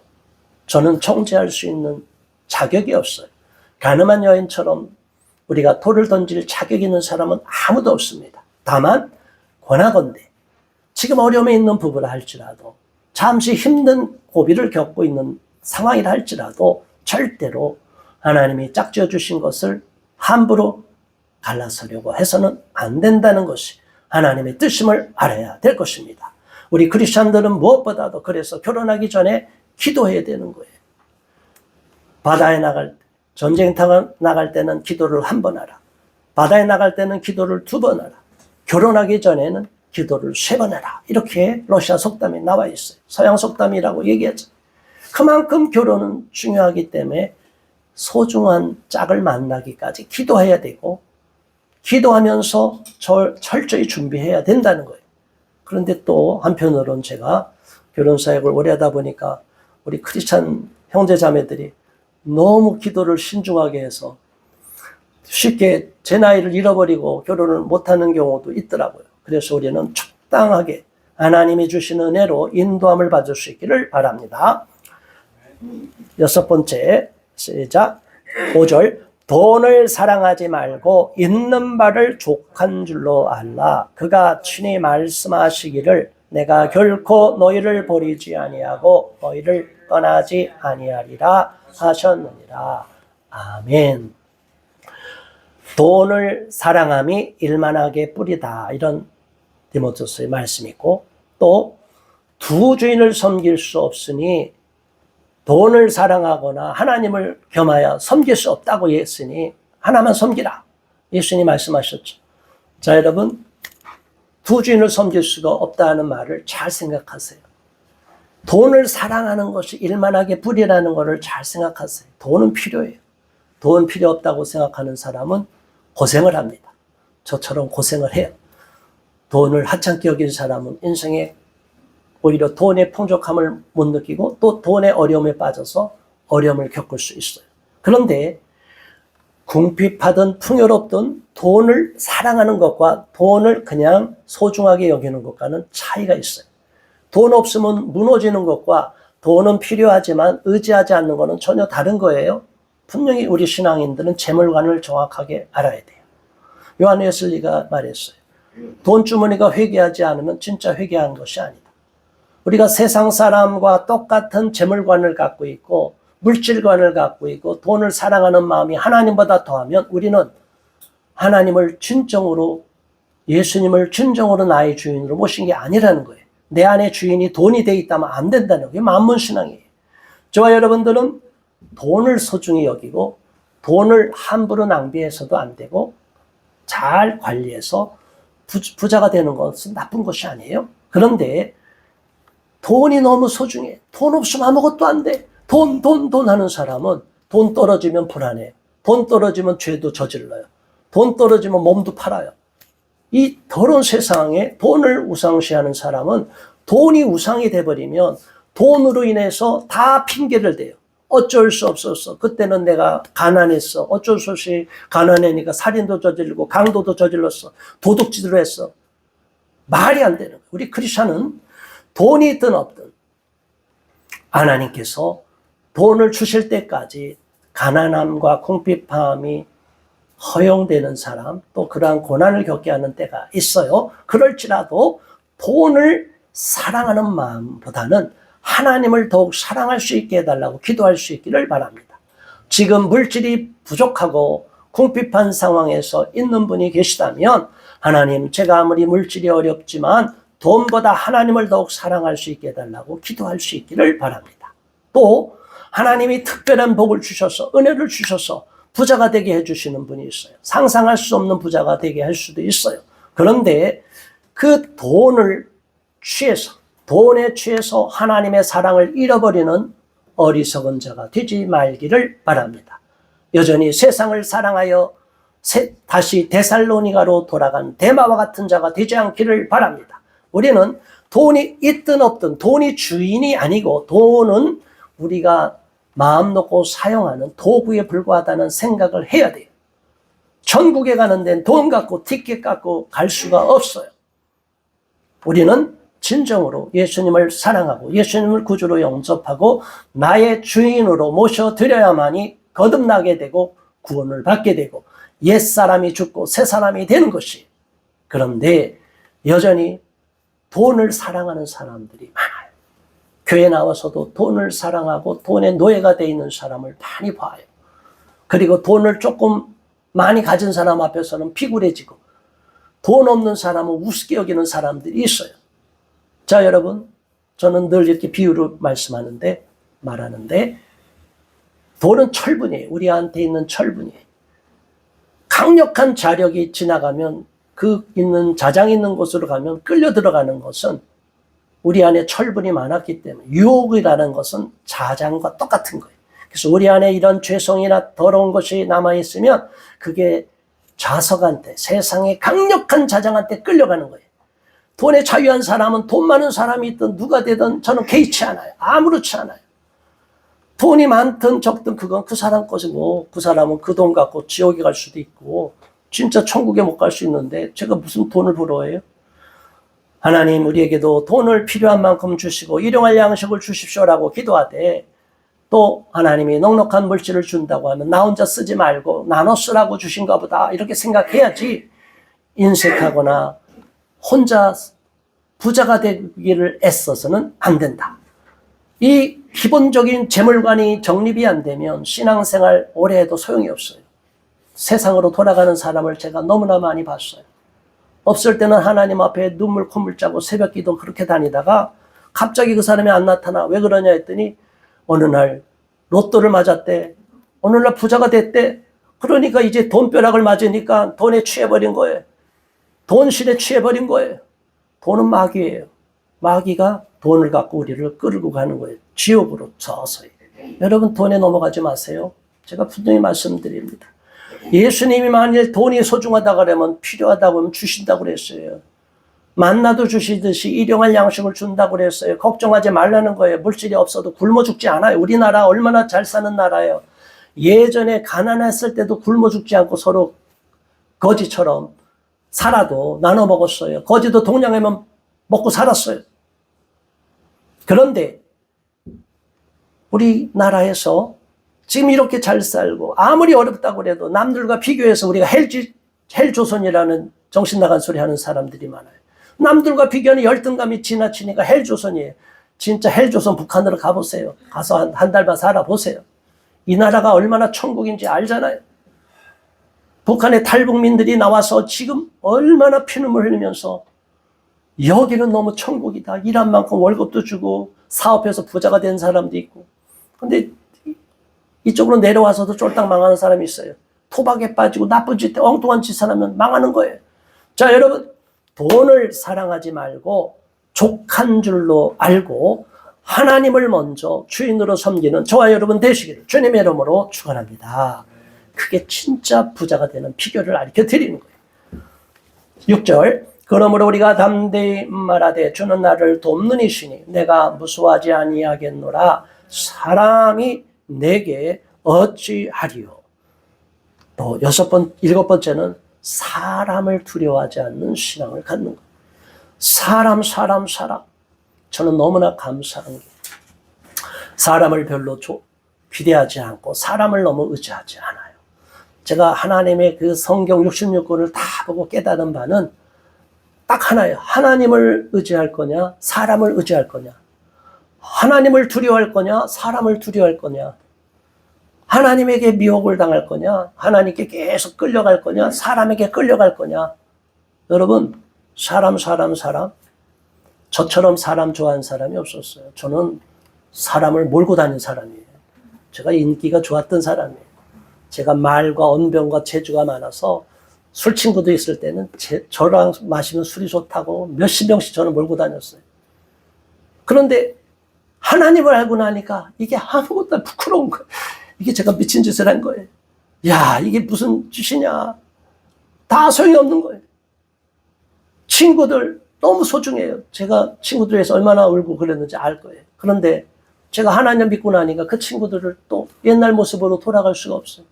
저는 정죄할 수 있는 자격이 없어요. 가늠한 여인처럼 우리가 돌을 던질 자격이 있는 사람은 아무도 없습니다. 다만 권하건대 지금 어려움에 있는 부부라 할지라도 잠시 힘든 고비를 겪고 있는 상황이라 할지라도 절대로 하나님이 짝지어 주신 것을 함부로 갈라서려고 해서는 안 된다는 것이 하나님의 뜻임을 알아야 될 것입니다. 우리 크리스찬들은 무엇보다도 그래서 결혼하기 전에 기도해야 되는 거예요. 바다에 나갈 때, 전쟁 나갈 때는 기도를 한 번 하라. 바다에 나갈 때는 기도를 2번 하라. 결혼하기 전에는 기도를 3번 하라. 이렇게 러시아 속담에 나와 있어요. 서양 속담이라고 얘기하죠. 그만큼 결혼은 중요하기 때문에 소중한 짝을 만나기까지 기도해야 되고 기도하면서 철저히 준비해야 된다는 거예요. 그런데 또 한편으로는 제가 결혼 사역을 오래 하다 보니까 우리 크리스찬 형제 자매들이 너무 기도를 신중하게 해서 쉽게 제 나이를 잃어버리고 결혼을 못하는 경우도 있더라고요. 그래서 우리는 적당하게 하나님이 주신 은혜로 인도함을 받을 수 있기를 바랍니다. 6번째, 시작. 5절. 돈을 사랑하지 말고 있는 바를 족한 줄로 알라. 그가 친히 말씀하시기를 내가 결코 너희를 버리지 아니하고 너희를 떠나지 아니하리라 하셨느니라. 아멘. 돈을 사랑함이 일만하게 뿌리다, 이런 디모데후서의 말씀이 있고, 또 두 주인을 섬길 수 없으니 돈을 사랑하거나 하나님을 겸하여 섬길 수 없다고 했으니 하나만 섬기라, 예수님이 말씀하셨죠. 자, 여러분, 두 주인을 섬길 수가 없다는 말을 잘 생각하세요. 돈을 사랑하는 것이 일만하게 뿌리라는 것을 잘 생각하세요. 돈은 필요해요. 돈 필요 없다고 생각하는 사람은 고생을 합니다. 저처럼 고생을 해요. 돈을 하찮게 여긴 사람은 인생에 오히려 돈의 풍족함을 못 느끼고 또 돈의 어려움에 빠져서 어려움을 겪을 수 있어요. 그런데 궁핍하든 풍요롭든 돈을 사랑하는 것과 돈을 그냥 소중하게 여기는 것과는 차이가 있어요. 돈 없으면 무너지는 것과 돈은 필요하지만 의지하지 않는 것은 전혀 다른 거예요. 분명히 우리 신앙인들은 재물관을 정확하게 알아야 돼요. 요한 웨슬리가 말했어요. 돈 주머니가 회개하지 않으면 진짜 회개한 것이 아니다. 우리가 세상 사람과 똑같은 재물관을 갖고 있고 물질관을 갖고 있고 돈을 사랑하는 마음이 하나님보다 더하면 우리는 하나님을 진정으로, 예수님을 진정으로 나의 주인으로 모신 게 아니라는 거예요. 내 안에 주인이 돈이 돼 있다면 안 된다는 거예요. 만문신앙이에요. 저와 여러분들은 돈을 소중히 여기고 돈을 함부로 낭비해서도 안 되고 잘 관리해서 부자가 되는 것은 나쁜 것이 아니에요. 그런데 돈이 너무 소중해. 돈 없으면 아무것도 안 돼. 돈 하는 사람은 돈 떨어지면 불안해요. 돈 떨어지면 죄도 저질러요. 돈 떨어지면 몸도 팔아요. 이 더러운 세상에 돈을 우상시하는 사람은 돈이 우상이 돼버리면 돈으로 인해서 다 핑계를 대요. 어쩔 수 없었어. 그때는 내가 가난했어. 어쩔 수 없이 가난하니까 살인도 저질르고 강도도 저질렀어. 도둑질을 했어. 말이 안 되는 거예요. 우리 크리스천은 돈이 있든 없든 하나님께서 돈을 주실 때까지 가난함과 궁핍함이 허용되는 사람, 또 그러한 고난을 겪게 하는 때가 있어요. 그럴지라도 돈을 사랑하는 마음보다는 하나님을 더욱 사랑할 수 있게 해달라고 기도할 수 있기를 바랍니다. 지금 물질이 부족하고 궁핍한 상황에서 있는 분이 계시다면 하나님, 제가 아무리 물질이 어렵지만 돈보다 하나님을 더욱 사랑할 수 있게 해달라고 기도할 수 있기를 바랍니다. 또 하나님이 특별한 복을 주셔서, 은혜를 주셔서 부자가 되게 해주시는 분이 있어요. 상상할 수 없는 부자가 되게 할 수도 있어요. 그런데 그 돈에 취해서 하나님의 사랑을 잃어버리는 어리석은 자가 되지 말기를 바랍니다. 여전히 세상을 사랑하여 다시 데살로니가로 돌아간 데마와 같은 자가 되지 않기를 바랍니다. 우리는 돈이 있든 없든 돈이 주인이 아니고 돈은 우리가 마음 놓고 사용하는 도구에 불과하다는 생각을 해야 돼요. 천국에 가는 데는 돈 갖고 티켓 갖고 갈 수가 없어요. 우리는 진정으로 예수님을 사랑하고 예수님을 구주로 영접하고 나의 주인으로 모셔드려야만이 거듭나게 되고 구원을 받게 되고 옛사람이 죽고 새사람이 되는 것이. 그런데 여전히 돈을 사랑하는 사람들이 많아요. 교회 나와서도 돈을 사랑하고 돈의 노예가 되어 있는 사람을 많이 봐요. 그리고 돈을 조금 많이 가진 사람 앞에서는 피굴해지고 돈 없는 사람은 우습게 여기는 사람들이 있어요. 자, 여러분, 저는 늘 이렇게 비유로 말하는데 돈은 철분이에요. 우리한테 있는 철분이에요. 강력한 자력이 지나가면 그 있는 자장 있는 곳으로 가면 끌려 들어가는 것은 우리 안에 철분이 많았기 때문에, 유혹이라는 것은 자장과 똑같은 거예요. 그래서 우리 안에 이런 죄성이나 더러운 것이 남아있으면 그게 좌석한테, 세상의 강력한 자장한테 끌려가는 거예요. 돈에 자유한 사람은 돈 많은 사람이 있든 누가 되든 저는 개의치 않아요. 아무렇지 않아요. 돈이 많든 적든 그건 그 사람 것이고, 그 사람은 그 돈 갖고 지옥에 갈 수도 있고 진짜 천국에 못 갈 수 있는데 제가 무슨 돈을 부러워해요? 하나님, 우리에게도 돈을 필요한 만큼 주시고 일용할 양식을 주십시오라고 기도하되, 또 하나님이 넉넉한 물질을 준다고 하면 나 혼자 쓰지 말고 나눠 쓰라고 주신가 보다 이렇게 생각해야지, 인색하거나 혼자 부자가 되기를 애써서는 안 된다. 이 기본적인 재물관이 정립이 안 되면 신앙생활 오래 해도 소용이 없어요. 세상으로 돌아가는 사람을 제가 너무나 많이 봤어요. 없을 때는 하나님 앞에 눈물 콧물 짜고 새벽기도 그렇게 다니다가 갑자기 그 사람이 안 나타나. 왜 그러냐 했더니 어느 날 로또를 맞았대. 어느 날 부자가 됐대. 그러니까 이제 돈벼락을 맞으니까 돈에 취해버린 거예요. 돈실에 취해버린 거예요. 돈은 마귀예요. 마귀가 돈을 갖고 우리를 끌고 가는 거예요. 지옥으로 서서히. 여러분 돈에 넘어가지 마세요. 제가 분명히 말씀드립니다. 예수님이 만일 돈이 소중하다 그러면 필요하다고 하면 주신다고 그랬어요. 만나도 주시듯이 일용할 양식을 준다고 그랬어요. 걱정하지 말라는 거예요. 물질이 없어도 굶어 죽지 않아요. 우리나라 얼마나 잘 사는 나라예요. 예전에 가난했을 때도 굶어 죽지 않고 서로 거지처럼 살아도 나눠 먹었어요. 거지도 동냥하면 먹고 살았어요. 그런데 우리나라에서 지금 이렇게 잘 살고 아무리 어렵다고 해도 남들과 비교해서 우리가 헬조선이라는 정신나간 소리 하는 사람들이 많아요. 남들과 비교하는 열등감이 지나치니까 헬조선이에요. 진짜 헬조선 북한으로 가보세요. 가서 한 달만 살아보세요. 이 나라가 얼마나 천국인지 알잖아요. 북한의 탈북민들이 나와서 지금 얼마나 피눈물 흘리면서 여기는 너무 천국이다. 일한 만큼 월급도 주고 사업해서 부자가 된 사람도 있고. 근데 이쪽으로 내려와서도 쫄딱 망하는 사람이 있어요. 토박에 빠지고 나쁜 짓, 엉뚱한 짓을 하면 망하는 거예요. 자, 여러분, 돈을 사랑하지 말고 족한 줄로 알고 하나님을 먼저 주인으로 섬기는 저와 여러분 되시기를 주님의 이름으로 축원합니다. 그게 진짜 부자가 되는 비결을 알려 드리는 거예요. 6절, 그러므로 우리가 담대히 말하되 주는 나를 돕는 이시니 내가 무수하지 아니하겠노라. 사람이 내게 어찌하리요. 또 일곱 번째는 사람을 두려워하지 않는 신앙을 갖는 거예요. 사람. 저는 너무나 감사한 게 사람을 별로 기대하지 않고 사람을 너무 의지하지 않아요. 제가 하나님의 그 성경 66권을 다 보고 깨달은 바는 딱 하나예요. 하나님을 의지할 거냐, 사람을 의지할 거냐. 하나님을 두려워할 거냐, 사람을 두려워할 거냐. 하나님에게 미혹을 당할 거냐, 하나님께 계속 끌려갈 거냐, 사람에게 끌려갈 거냐. 여러분, 사람. 저처럼 사람 좋아하는 사람이 없었어요. 저는 사람을 몰고 다닌 사람이에요. 제가 인기가 좋았던 사람이에요. 제가 말과 언변과 재주가 많아서 술 친구도 있을 때는 저랑 마시면 술이 좋다고 몇십 명씩 저는 몰고 다녔어요. 그런데 하나님을 알고 나니까 이게 아무것도 부끄러운 거예요. 이게 제가 미친 짓을 한 거예요. 야, 이게 무슨 짓이냐. 다 소용이 없는 거예요. 친구들 너무 소중해요. 제가 친구들 위해서 얼마나 울고 그랬는지 알 거예요. 그런데 제가 하나님 믿고 나니까 그 친구들을 또 옛날 모습으로 돌아갈 수가 없어요.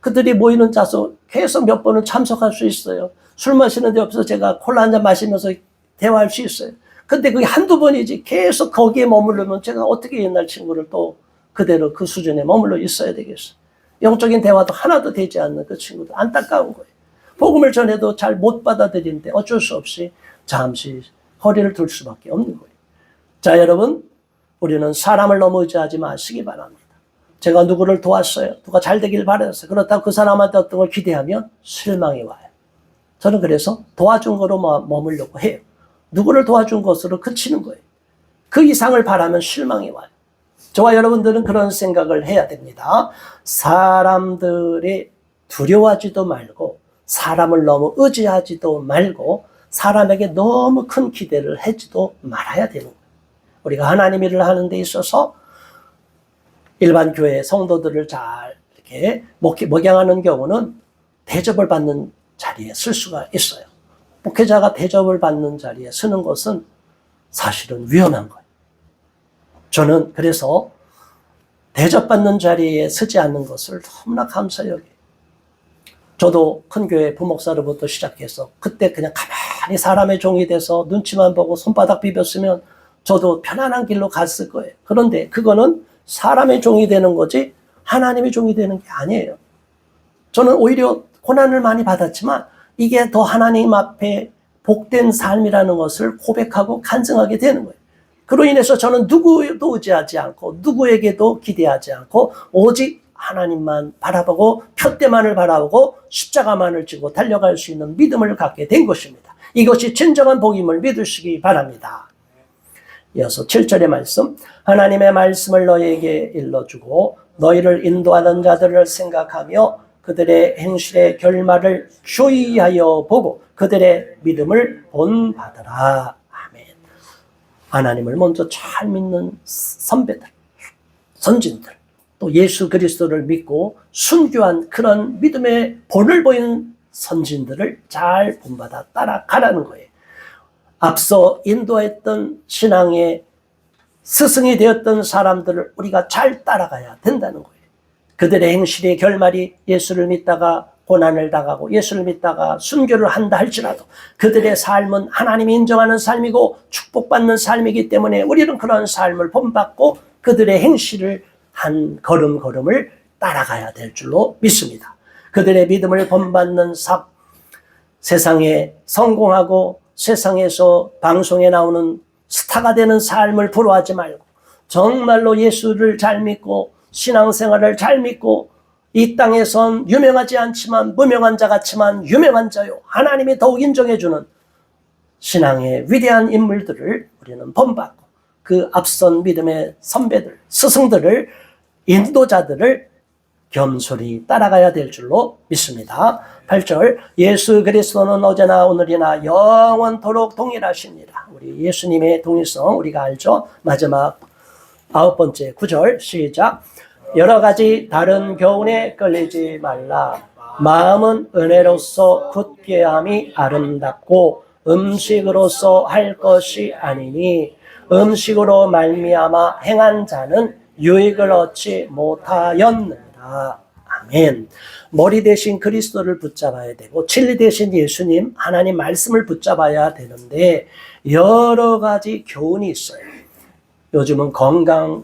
그들이 모이는 자서 계속 몇 번은 참석할 수 있어요. 술 마시는 데 없어서 제가 콜라 한잔 마시면서 대화할 수 있어요. 근데 그게 한두 번이지 계속 거기에 머무르면 제가 어떻게 옛날 친구를 또 그대로 그 수준에 머물러 있어야 되겠어요. 영적인 대화도 하나도 되지 않는 그 친구들 안타까운 거예요. 복음을 전해도 잘 못 받아들이는데 어쩔 수 없이 잠시 허리를 들 수밖에 없는 거예요. 자, 여러분, 우리는 사람을 너무 의지하지 마시기 바랍니다. 제가 누구를 도왔어요. 누가 잘 되길 바랐어요. 그렇다고 그 사람한테 어떤 걸 기대하면 실망이 와요. 저는 그래서 도와준 거로 머물려고 해요. 누구를 도와준 것으로 그치는 거예요. 그 이상을 바라면 실망이 와요. 저와 여러분들은 그런 생각을 해야 됩니다. 사람들이 두려워하지도 말고 사람을 너무 의지하지도 말고 사람에게 너무 큰 기대를 하지도 말아야 되는 거예요. 우리가 하나님 일을 하는 데 있어서 일반 교회 성도들을 잘 이렇게 목양하는 경우는 대접을 받는 자리에 쓸 수가 있어요. 목회자가 대접을 받는 자리에 서는 것은 사실은 위험한 거예요. 저는 그래서 대접받는 자리에 서지 않는 것을 너무나 감사히 여겨요. 저도 큰 교회 부목사로부터 시작해서 그때 그냥 가만히 사람의 종이 돼서 눈치만 보고 손바닥 비볐으면 저도 편안한 길로 갔을 거예요. 그런데 그거는 사람의 종이 되는 거지 하나님의 종이 되는 게 아니에요. 저는 오히려 고난을 많이 받았지만 이게 더 하나님 앞에 복된 삶이라는 것을 고백하고 간증하게 되는 거예요. 그로 인해서 저는 누구도 의지하지 않고 누구에게도 기대하지 않고 오직 하나님만 바라보고 표대만을 바라보고 십자가만을 지고 달려갈 수 있는 믿음을 갖게 된 것입니다. 이것이 진정한 복임을 믿으시기 바랍니다. 이어서 7절의 말씀, 하나님의 말씀을 너희에게 일러주고 너희를 인도하는 자들을 생각하며 그들의 행실의 결말을 주의하여 보고 그들의 믿음을 본받으라. 아멘. 하나님을 먼저 잘 믿는 선배들, 선진들, 또 예수 그리스도를 믿고 순교한 그런 믿음의 본을 보이는 선진들을 잘 본받아 따라가라는 거예요. 앞서 인도했던 신앙의 스승이 되었던 사람들을 우리가 잘 따라가야 된다는 거예요. 그들의 행실의 결말이 예수를 믿다가 고난을 당하고 예수를 믿다가 순교를 한다 할지라도 그들의 삶은 하나님이 인정하는 삶이고 축복받는 삶이기 때문에 우리는 그런 삶을 본받고 그들의 행실을 한 걸음걸음을 따라가야 될 줄로 믿습니다. 그들의 믿음을 본받는 세상에 성공하고 세상에서 방송에 나오는 스타가 되는 삶을 부러워하지 말고 정말로 예수를 잘 믿고 신앙생활을 잘 믿고 이 땅에선 유명하지 않지만 무명한 자 같지만 유명한 자요 하나님이 더욱 인정해주는 신앙의 위대한 인물들을 우리는 본받고 그 앞선 믿음의 선배들, 스승들을, 인도자들을 겸손히 따라가야 될 줄로 믿습니다. 8절, 예수 그리스도는 어제나 오늘이나 영원토록 동일하십니다. 우리 예수님의 동일성 우리가 알죠? 마지막 9번째 9절 시작. 여러 가지 다른 교훈에 끌리지 말라. 마음은 은혜로서 굳게 함이 아름답고 음식으로서 할 것이 아니니 음식으로 말미암아 행한 자는 유익을 얻지 못하였느니라. 아멘. 머리 대신 그리스도를 붙잡아야 되고 진리 대신 예수님 하나님 말씀을 붙잡아야 되는데 여러 가지 교훈이 있어요. 요즘은 건강을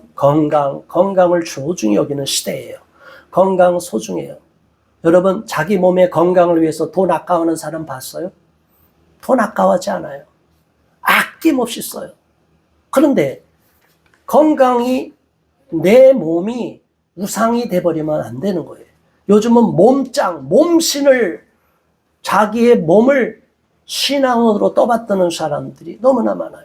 소중히 여기는 시대예요. 건강 소중해요. 여러분 자기 몸의 건강을 위해서 돈 아까워하는 사람 봤어요? 돈 아까워하지 않아요. 아낌없이 써요. 그런데 건강이 내 몸이 우상이 돼버리면 안 되는 거예요. 요즘은 몸신을 자기의 몸을 신앙으로 떠받드는 사람들이 너무나 많아요.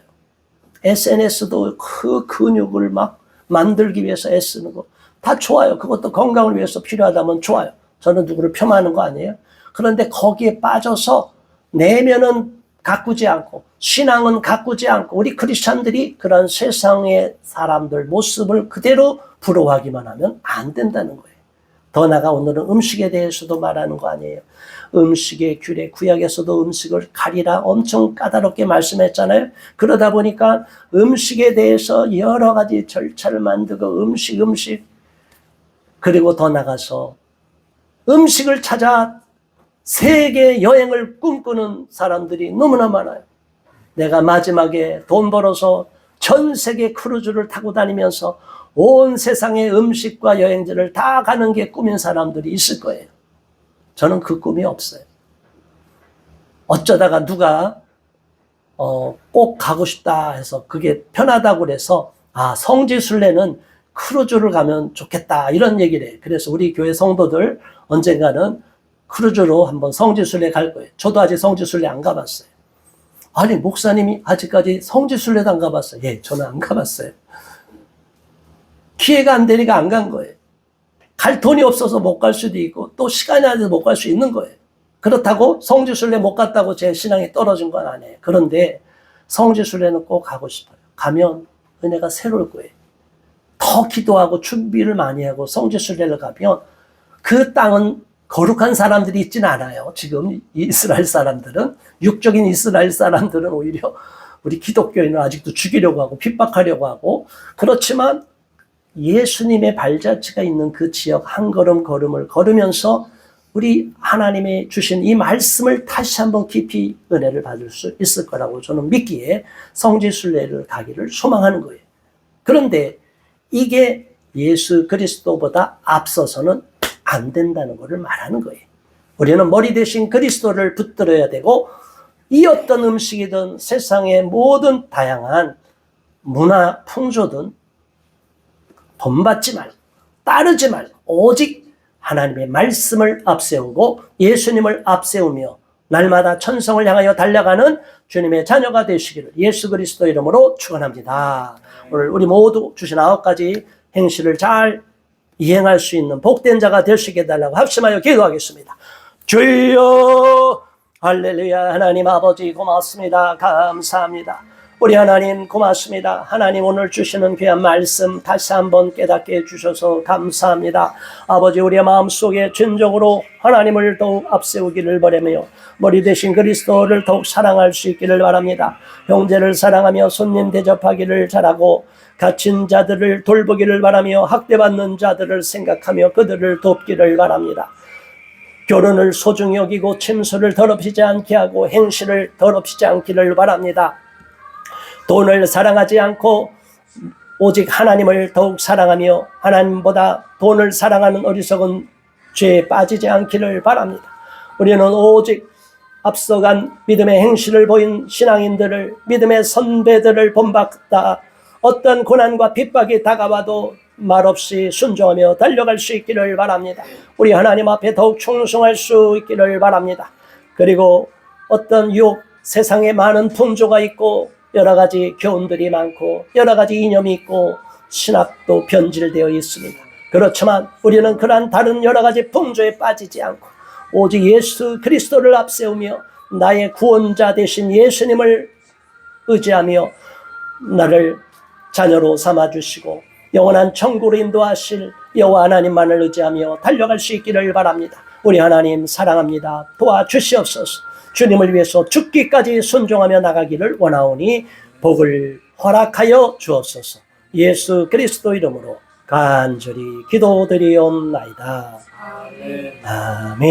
SNS도 그 근육을 막 만들기 위해서 애쓰는 거 다 좋아요. 그것도 건강을 위해서 필요하다면 좋아요. 저는 누구를 폄하하는 거 아니에요. 그런데 거기에 빠져서 내면은 가꾸지 않고 신앙은 가꾸지 않고 우리 크리스찬들이 그런 세상의 사람들 모습을 그대로 부러워하기만 하면 안 된다는 거예요. 더 나아가 오늘은 음식에 대해서도 말하는 거 아니에요. 음식의 규례, 구약에서도 음식을 가리라 엄청 까다롭게 말씀했잖아요. 그러다 보니까 음식에 대해서 여러 가지 절차를 만들고 음식 그리고 더 나가서 음식을 찾아 세계 여행을 꿈꾸는 사람들이 너무나 많아요. 내가 마지막에 돈 벌어서 전 세계 크루즈를 타고 다니면서 온 세상의 음식과 여행지를 다 가는 게 꿈인 사람들이 있을 거예요. 저는 그 꿈이 없어요. 어쩌다가 누가 꼭 가고 싶다 해서 그게 편하다고 그래서 성지순례는 크루즈를 가면 좋겠다 이런 얘기를 해요. 그래서 우리 교회 성도들 언젠가는 크루즈로 한번 성지순례 갈 거예요. 저도 아직 성지순례 안 가봤어요. 아니 목사님이 아직까지 성지순례도 안 가봤어요. 예, 저는 안 가봤어요. 기회가 안 되니까 안 간 거예요. 갈 돈이 없어서 못 갈 수도 있고 또 시간이 안 돼서 못 갈 수 있는 거예요. 그렇다고 성지순례 못 갔다고 제 신앙이 떨어진 건 아니에요. 그런데 성지순례는 꼭 가고 싶어요. 가면 은혜가 새로울 거예요. 더 기도하고 준비를 많이 하고 성지순례를 가면 그 땅은 거룩한 사람들이 있지는 않아요. 지금 이스라엘 사람들은 육적인 이스라엘 사람들은 오히려 우리 기독교인을 아직도 죽이려고 하고 핍박하려고 하고 그렇지만 예수님의 발자취가 있는 그 지역 한 걸음을 걸으면서 우리 하나님이 주신 이 말씀을 다시 한번 깊이 은혜를 받을 수 있을 거라고 저는 믿기에 성지순례를 가기를 소망하는 거예요. 그런데 이게 예수 그리스도보다 앞서서는 안 된다는 것을 말하는 거예요. 우리는 머리 대신 그리스도를 붙들어야 되고 이 어떤 음식이든 세상의 모든 다양한 문화 풍조든 본받지 말고 따르지 말고 오직 하나님의 말씀을 앞세우고 예수님을 앞세우며 날마다 천성을 향하여 달려가는 주님의 자녀가 되시기를 예수 그리스도 이름으로 축원합니다. 오늘 우리 모두 주신 9가지 행실을 잘 이행할 수 있는 복된 자가 되시게 해달라고 합심하여 기도하겠습니다. 주여 할렐루야. 하나님 아버지 고맙습니다. 감사합니다. 우리 하나님 고맙습니다. 하나님 오늘 주시는 귀한 말씀 다시 한번 깨닫게 해주셔서 감사합니다. 아버지 우리의 마음속에 진정으로 하나님을 더욱 앞세우기를 바라며 머리 대신 그리스도를 더욱 사랑할 수 있기를 바랍니다. 형제를 사랑하며 손님 대접하기를 잘하고 갇힌 자들을 돌보기를 바라며 학대받는 자들을 생각하며 그들을 돕기를 바랍니다. 결혼을 소중히 여기고 침수를 더럽히지 않게 하고 행실을 더럽히지 않기를 바랍니다. 돈을 사랑하지 않고 오직 하나님을 더욱 사랑하며 하나님보다 돈을 사랑하는 어리석은 죄에 빠지지 않기를 바랍니다. 우리는 오직 앞서간 믿음의 행실을 보인 신앙인들을 믿음의 선배들을 본받다 어떤 고난과 핍박이 다가와도 말없이 순종하며 달려갈 수 있기를 바랍니다. 우리 하나님 앞에 더욱 충성할 수 있기를 바랍니다. 그리고 어떤 유혹 세상에 많은 풍조가 있고 여러 가지 교훈들이 많고 여러 가지 이념이 있고 신학도 변질되어 있습니다. 그렇지만 우리는 그러한 다른 여러 가지 풍조에 빠지지 않고 오직 예수 그리스도를 앞세우며 나의 구원자 되신 예수님을 의지하며 나를 자녀로 삼아주시고 영원한 천국으로 인도하실 여호와 하나님만을 의지하며 달려갈 수 있기를 바랍니다. 우리 하나님 사랑합니다. 도와주시옵소서. 주님을 위해서 죽기까지 순종하며 나가기를 원하오니 복을 허락하여 주옵소서. 예수 그리스도 이름으로 간절히 기도드리옵나이다. 아멘.